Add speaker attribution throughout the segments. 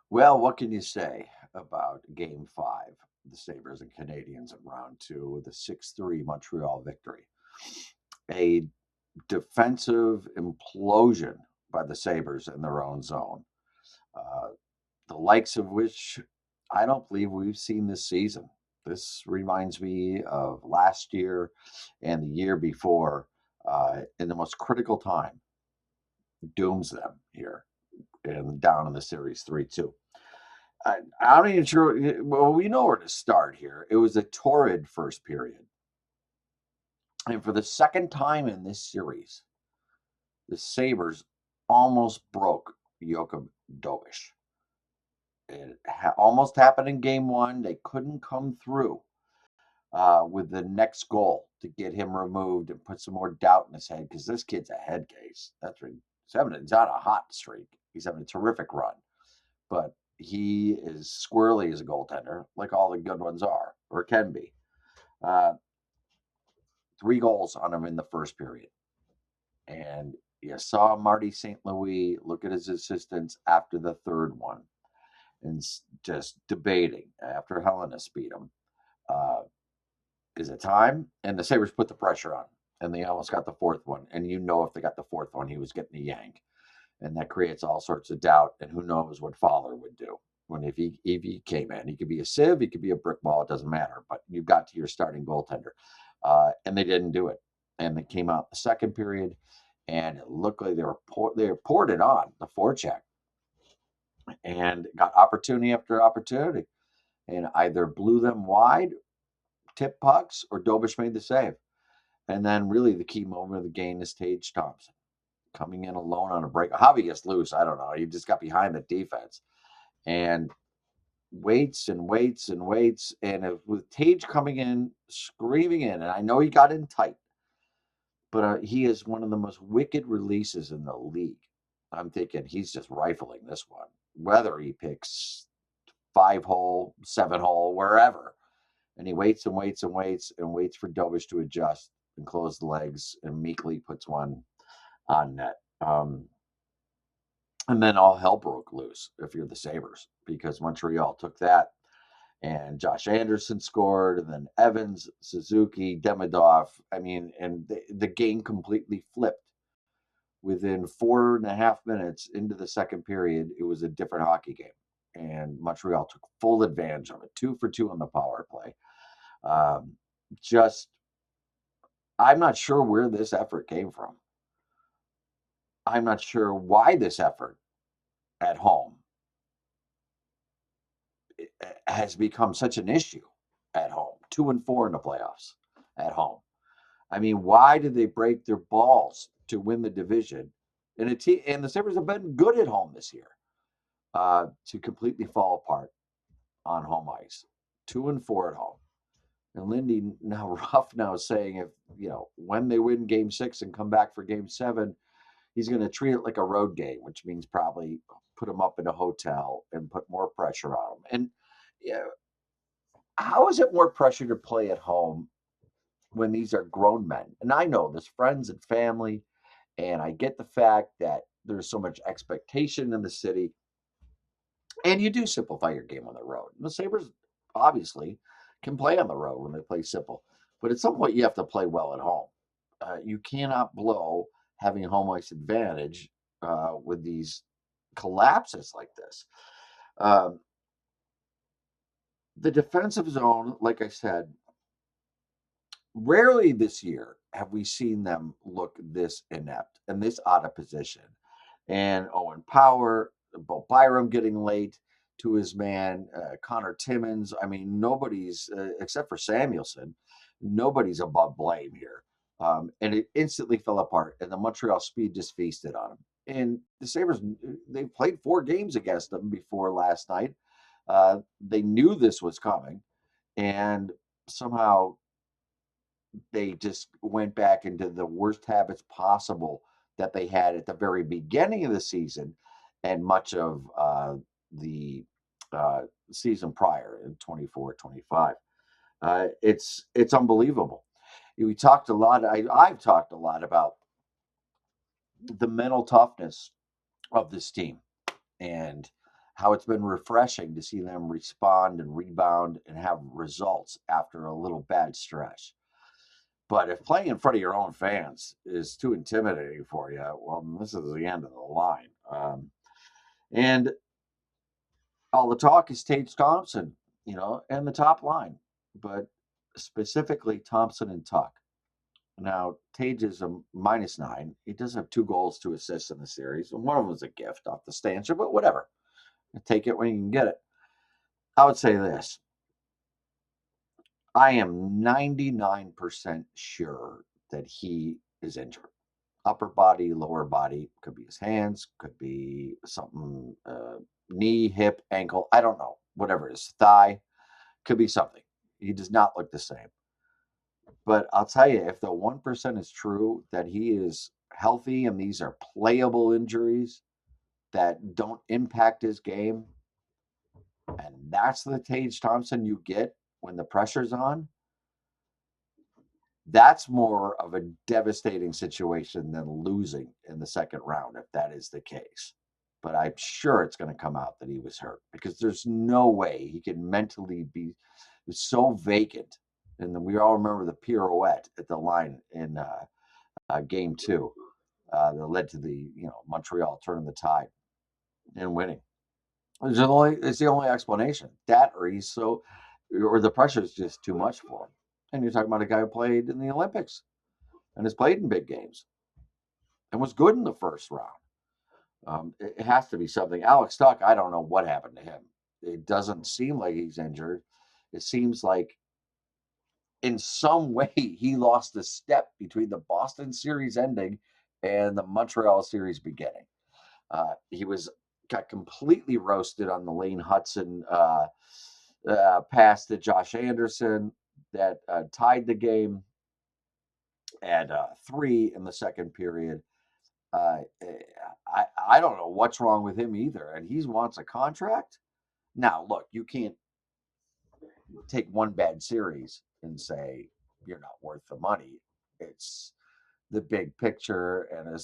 Speaker 1: Well, what can you say about Game 5, the Sabres and Canadiens in round two with a 6-3 Montreal victory? A defensive implosion by the Sabres in their own zone, uh, the likes of which I don't believe we've seen this season. This reminds me of last year and the year before, in the most critical time, dooms them here and down in the series 3-2. I'm not even sure. Well, we know where to start here. It was a torrid first period. And for the second time in this series, the Sabres almost broke Joachim Dobish. It almost happened in game one. They couldn't come through with the next goal to get him removed and put some more doubt in his head because this kid's a head case. That's right. He's on a hot streak. He's having a terrific run, but he is squirrely as a goaltender, like all the good ones are or can be. Uh, 3 goals on him in the first period. And you saw Marty St. Louis look at his assistants after the third one and just debating after Helena beat him. Is it time? And the Sabres put the pressure on, and they almost got the fourth one. And if they got the fourth one, he was getting a yank. And that creates all sorts of doubt. And who knows what Fowler would do when if he came in. He could be a sieve, he could be a brick wall, it doesn't matter. But you've got to your starting goaltender. And they didn't do it. And they came out the second period, and it looked like they poured it on the forecheck and got opportunity after opportunity and either blew them wide, tip pucks, or Dobish made the save. And then really the key moment of the game is Tage Thompson coming in alone on a break. How he gets loose, I don't know. He just got behind the defense and waits and waits and waits. And with Tage coming in, screaming in, and I know he got in tight, but he is one of the most wicked releases in the league. I'm thinking he's just rifling this one, whether he picks 5-hole, 7-hole, wherever. And he waits and waits and waits and waits for Dobish to adjust and close the legs and meekly puts one on net. And then all hell broke loose if you're the Sabres because Montreal took that and Josh Anderson scored and then Evans, Suzuki, Demidov. I mean, and the game completely flipped. Within 4.5 minutes into the second period, it was a different hockey game. And Montreal took full advantage of it. 2 for 2 on the power play. Just, I'm not sure where this effort came from. I'm not sure why this effort at home has become such an issue at home. 2-4 in the playoffs at home. I mean, why did they break their balls to win the division? And the Sabres have been good at home this year to completely fall apart on home ice. 2-4 at home. And Lindy now Ruff now is saying if when they win game 6 and come back for game 7, he's going to treat it like a road game, which means probably put him up in a hotel and put more pressure on him. And how is it more pressure to play at home when these are grown men? And I know there's friends and family, and I get the fact that there's so much expectation in the city, and you do simplify your game on the road. The Sabres obviously can play on the road when they play simple, but at some point you have to play well at home. You cannot blow having a home ice advantage with these collapses like this. Um, the defensive zone, like I said, rarely this year have we seen them look this inept and this out of position. And Owen Power, Bo Byram getting late to his man, Connor Timmins. I mean, nobody's, except for Samuelson, nobody's above blame here. And it instantly fell apart, and the Montreal Speed just feasted on him. And the Sabres, they played 4 games against them before last night. They knew this was coming, and somehow they just went back into the worst habits possible that they had at the very beginning of the season and much of the season prior in 24-25. It's unbelievable. We talked a lot. I've talked a lot about the mental toughness of this team and how it's been refreshing to see them respond and rebound and have results after a little bad stretch. But if playing in front of your own fans is too intimidating for you, well, this is the end of the line. And all the talk is Tage Thompson, and the top line, but specifically Thompson and Tuck. Now, Tage is a -9. He does have 2 goals, 2 assists in the series, and one of them was a gift off the stanchion, but whatever. Take it when you can get it. I would say this. I am 99% sure that he is injured. Upper body, lower body, could be his hands, could be something, knee, hip, ankle, I don't know, whatever it is, thigh, could be something. He does not look the same. But I'll tell you, if the 1% is true that he is healthy and these are playable injuries that don't impact his game, and that's the Tage Thompson you get when the pressure's on, that's more of a devastating situation than losing in the second round, if that is the case. But I'm sure it's going to come out that he was hurt, because there's no way he can mentally be so vacant. And then we all remember the pirouette at the line in game 2 that led to the Montreal turning the tide and winning. It's the only explanation. That, or the pressure is just too much for him. And you're talking about a guy who played in the Olympics and has played in big games and was good in the first round. It has to be something. Alex Tuck, I don't know what happened to him. It doesn't seem like he's injured. It seems like in some way he lost a step between the Boston series ending and the Montreal series beginning. He got completely roasted on the Lane Hudson pass to Josh Anderson that tied the game at 3 in the second period. I don't know what's wrong with him either, and he wants a contract. Now, look, you can't take one bad series and say you're not worth the money. It's the big picture and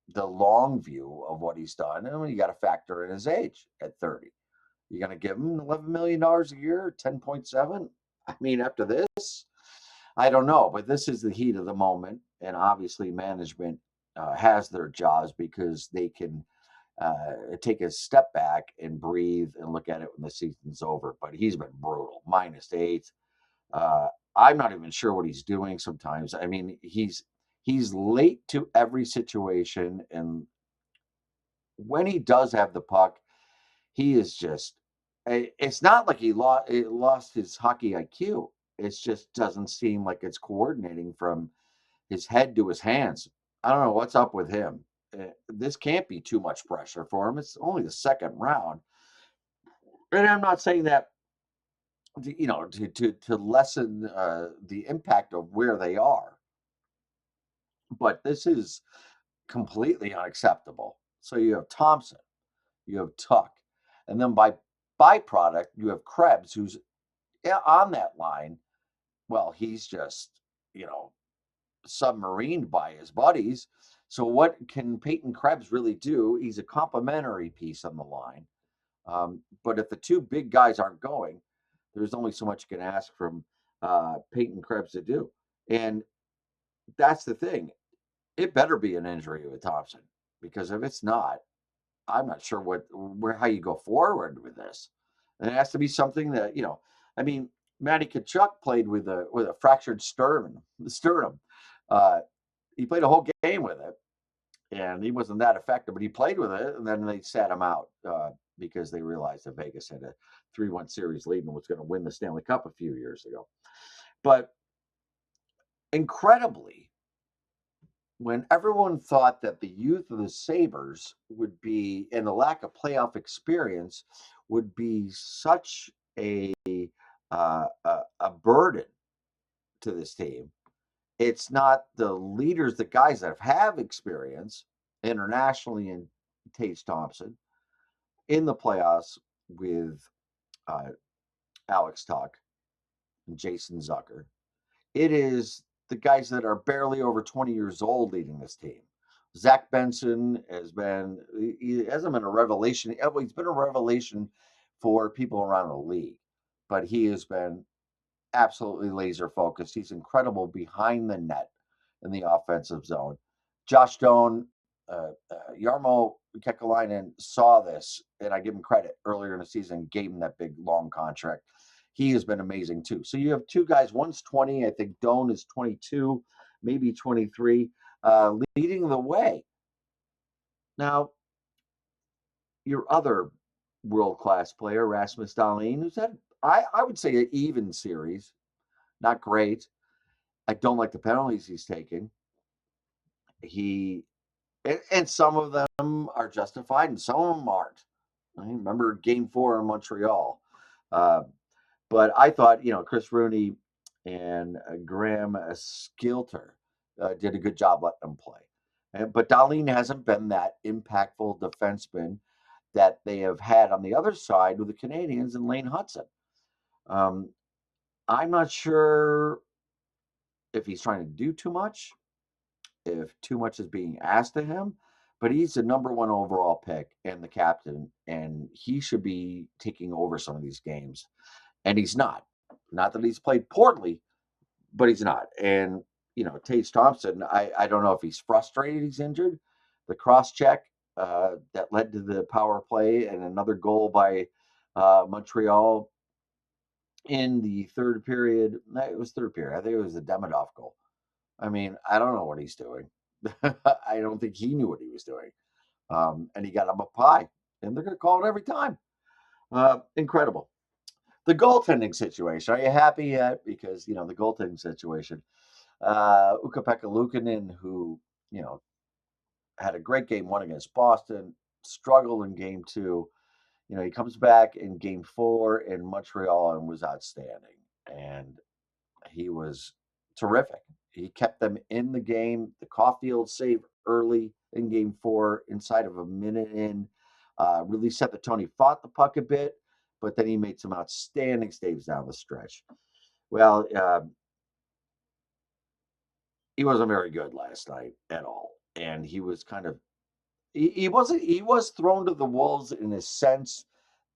Speaker 1: the long view of what he's done, and you got to factor in his age at 30. You're going to give him $11 million a year, 10.7. I mean, after this, I don't know, but this is the heat of the moment, and obviously management has their jobs because they can take a step back and breathe and look at it when the season's over. But he's been brutal, -8. I'm not even sure what he's doing sometimes. I mean, he's late to every situation, and when he does have the puck, he is just. It's not like he lost his hockey IQ. It just doesn't seem like it's coordinating from his head to his hands. I don't know what's up with him. This can't be too much pressure for him. It's only the second round, and I'm not saying that to lessen the impact of where they are, but this is completely unacceptable. So you have Thompson, you have Tuck, and then by byproduct you have Krebs, who's on that line. Well, he's just you know submarined by his buddies. So what can Peyton Krebs really do? He's a complementary piece on the line. But if the two big guys aren't going, there's only so much you can ask from Peyton Krebs to do. And that's the thing. It better be an injury with Thompson, because if it's not, I'm not sure how you go forward with this. And it has to be something that I mean, Matty Tkachuk played with a fractured sternum. Uh, he played a whole game with it, and he wasn't that effective, but he played with it, and then they sat him out because they realized that Vegas had a 3-1 series lead and was going to win the Stanley Cup a few years ago. But incredibly, when everyone thought that the youth of the Sabres would be, and the lack of playoff experience would be such a burden to this team, it's not the leaders, the guys that have experience internationally in Tage Thompson, in the playoffs with uh, Alex Tuck and Jason Zucker. It is the guys that are barely over 20 years old leading this team. Zach Benson he hasn't been a revelation. Well, he's been a revelation for people around the league, but he has been absolutely laser focused. He's incredible behind the net in the offensive zone. Josh Doan, Jarmo Kekalainen saw this, and I give him credit earlier in the season, gave him that big long contract. He has been amazing too. So you have two guys, one's 20, I think Doan is 22, maybe 23, leading the way. Now, your other world class player, Rasmus Dahlin, who's had, I would say, an even series, not great. I don't like the penalties he's taking. He and some of them are justified, and some of them aren't. I remember Game 4 in Montreal, uh, but I thought Chris Rooney and Graham Skilter did a good job letting them play. But Darlene hasn't been that impactful defenseman that they have had on the other side with the Canadians and Lane Hudson. Um, I'm not sure if he's trying to do too much, if too much is being asked of him, but he's the number one overall pick and the captain, and he should be taking over some of these games. And he's not. Not that he's played poorly, but he's not. And, Tage Thompson, I don't know if he's frustrated he's injured. The cross check that led to the power play and another goal by Montreal in the third period. It was third period. I think it was the Demidov goal. I mean, I don't know what he's doing. I don't think he knew what he was doing. And he got him a pie, and they're going to call it every time. Incredible. The goaltending situation. Are you happy yet? Because, the goaltending situation. Ukko-Pekka Luukkonen, who, had a great game one against Boston, struggled in game two. He comes back in game 4 in Montreal and was outstanding. And he was terrific. He kept them in the game. The Caulfield save early in game 4, inside of a minute in, really set the tone. He fought the puck a bit, but then he made some outstanding saves down the stretch. Well, he wasn't very good last night at all, and he was kind of he wasn't he was thrown to the wolves in a sense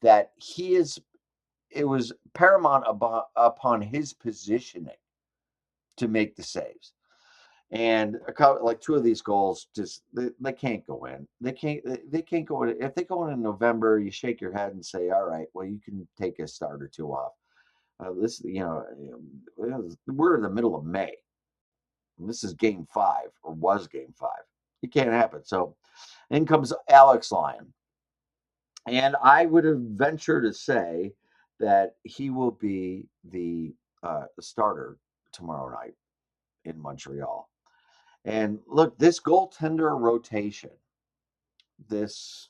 Speaker 1: that it was paramount upon his positioning to make the saves. And like two of these goals, just they can't go in. They can't go in. If they go in November, you shake your head and say, "All right, well, you can take a start or two off." We're in the middle of May. And this is game 5, or was game 5. It can't happen. So in comes Alex Lyon, and I would venture to say that he will be the starter tomorrow night in Montreal. And look, this goaltender rotation, this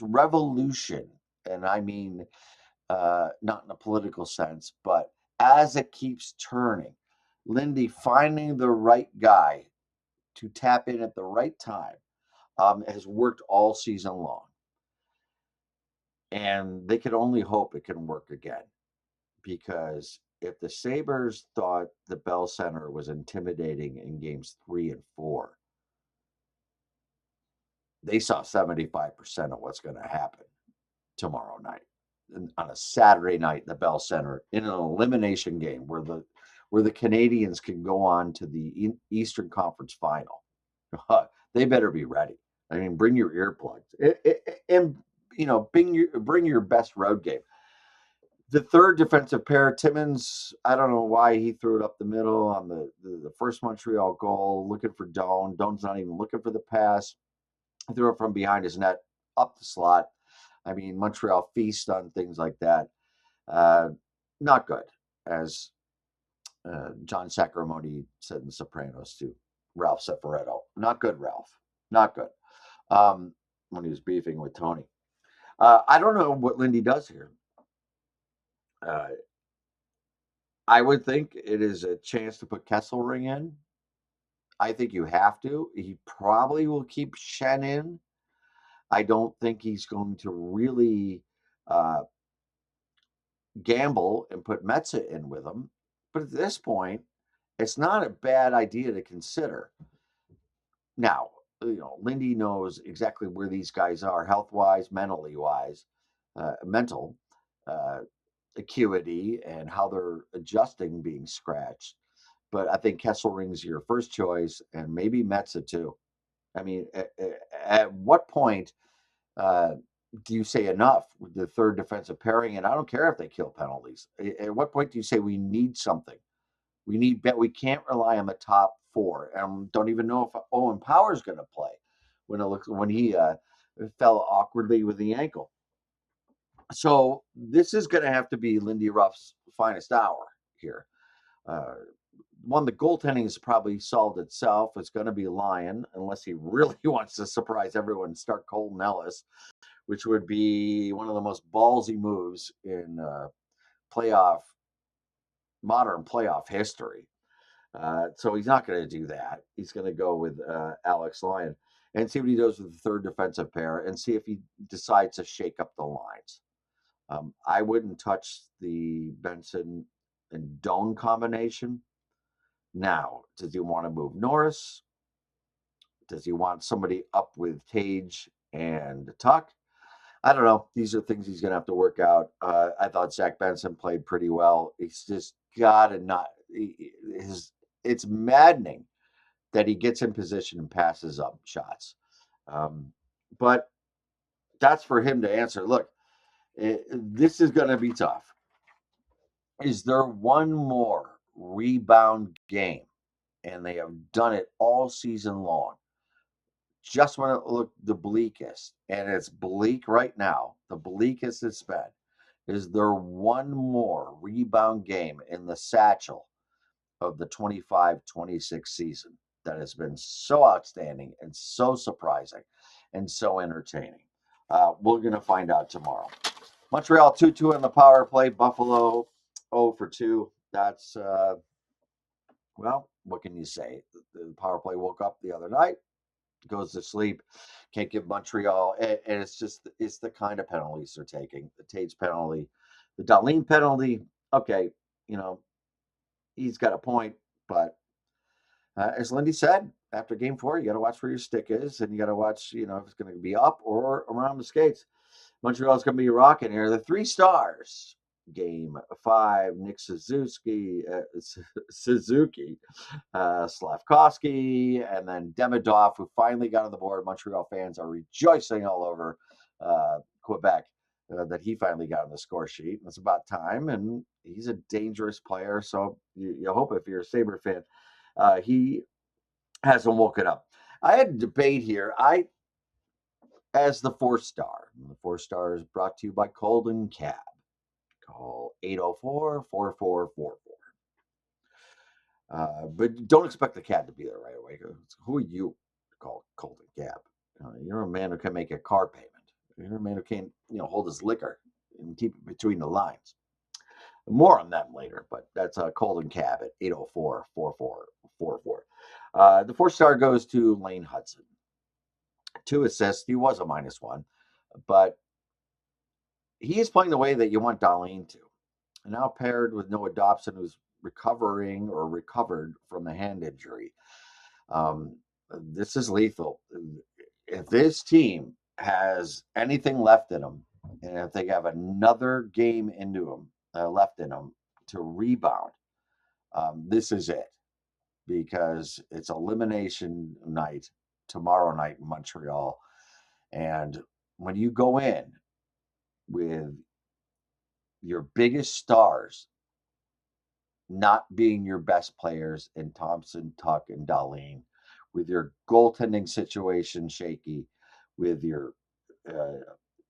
Speaker 1: revolution, and I mean not in a political sense, but as it keeps turning, Lindy finding the right guy to tap in at the right time has worked all season long. And they can only hope it can work again, because if the Sabres thought the Bell Center was intimidating in games 3 and 4, they saw 75% of what's going to happen tomorrow night. And on a Saturday night in the Bell Center in an elimination game where the Canadians can go on to the Eastern Conference Final. They better be ready. I mean, bring your earplugs and bring your best road game. The third defensive pair, Timmins, I don't know why he threw it up the middle on the first Montreal goal, looking for Doan. Doan's not even looking for the pass. He threw it from behind his net, up the slot. I mean, Montreal feast on things like that. Not good, as John Sacramone said in Sopranos to Ralph Cifaretto. Not good, Ralph. Not good. When he was beefing with Tony. I don't know what Lindy does here. I would think it is a chance to put Kesselring in. I think you have to. He probably will keep Shen in. I don't think he's going to really gamble and put Metza in with him. But at this point, it's not a bad idea to consider. Now, Lindy knows exactly where these guys are health wise, mentally wise, mental uh, acuity, and how they're adjusting being scratched. But I think Kesselring's your first choice, and maybe Metza too. I mean, at what point uh, do you say enough with the third defensive pairing? And I don't care if they kill penalties. At what point do you say we need something? We need bet. We can't rely on the top four. And don't even know if Owen Power's going to play when he fell awkwardly with the ankle. So this is going to have to be Lindy Ruff's finest hour here. Uh, the goaltending has probably solved itself. It's going to be Lyon, unless he really wants to surprise everyone and start Colton Ellis, which would be one of the most ballsy moves in playoff modern playoff history. So he's not going to do that. He's going to go with Alex Lyon and see what he does with the third defensive pair and see if he decides to shake up the lines. I wouldn't touch the Benson and Doan combination. Now, does he want to move Norris? Does he want somebody up with Tage and Tuck? I don't know. These are things he's going to have to work out. I thought Zach Benson played pretty well. He's just got to not. It's maddening that he gets in position and passes up shots. But that's for him to answer. Look, this is going to be tough. Is there one more rebound game? And they have done it all season long. Just when it looked the bleakest, and it's bleak right now, the bleakest it's been, is there one more rebound game in the satchel of the 25-26 season that has been so outstanding and so surprising and so entertaining? We're going to find out tomorrow. Montreal 2-2 on the power play. Buffalo 0 for 2. That's, well, what can you say? The power play woke up the other night, goes to sleep, can't give Montreal, and it's the kind of penalties they're taking. The Taves penalty, the Darlene penalty. Okay, you know he's got a point, but as Lindy said after Game 4, you got to watch where your stick is, and you got to watch if it's going to be up or around the skates. Montreal's going to be rocking here. The 3 stars. Game 5, Nick Suzuki, Slavkovsky, and then Demidov, who finally got on the board. Montreal fans are rejoicing all over Quebec that he finally got on the score sheet. It's about time, and he's a dangerous player. So you hope if you're a Sabre fan, he hasn't woken up. I had a debate here. As the 4-star, the 4-star is brought to you by Colden Cab. Call 804-4444. But don't expect the cab to be there right away. Who are you to call Colden Cab? You're a man who can make a car payment. You're a man who can't, hold his liquor and keep it between the lines. More on that later, but that's Colden Cab at 804-4444. The 4-star goes to Lane Hudson. 2 assists. He was a -1, but he is playing the way that you want Darlene to. And now paired with Noah Dobson, who's recovering or recovered from the hand injury. This is lethal. If this team has anything left in them, and if they have another game into them left in them to rebound, this is it, because it's elimination night tomorrow night in Montreal. And when you go in with your biggest stars not being your best players in Thompson, Tuck, and Darlene, with your goaltending situation shaky, with your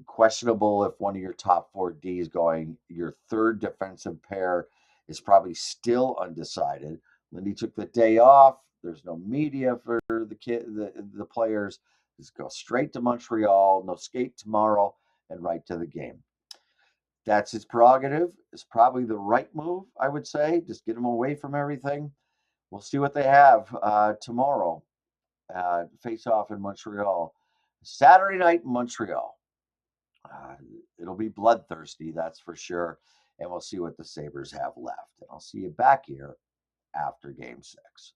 Speaker 1: questionable if one of your top 4 Ds going, your third defensive pair is probably still undecided. Lindy took the day off. There's no media for the players. Just go straight to Montreal, no skate tomorrow, and right to the game. That's his prerogative. It's probably the right move, I would say. Just get him away from everything. We'll see what they have tomorrow. Face off in Montreal. Saturday night in Montreal. It'll be bloodthirsty, that's for sure. And we'll see what the Sabres have left. And I'll see you back here after Game 6.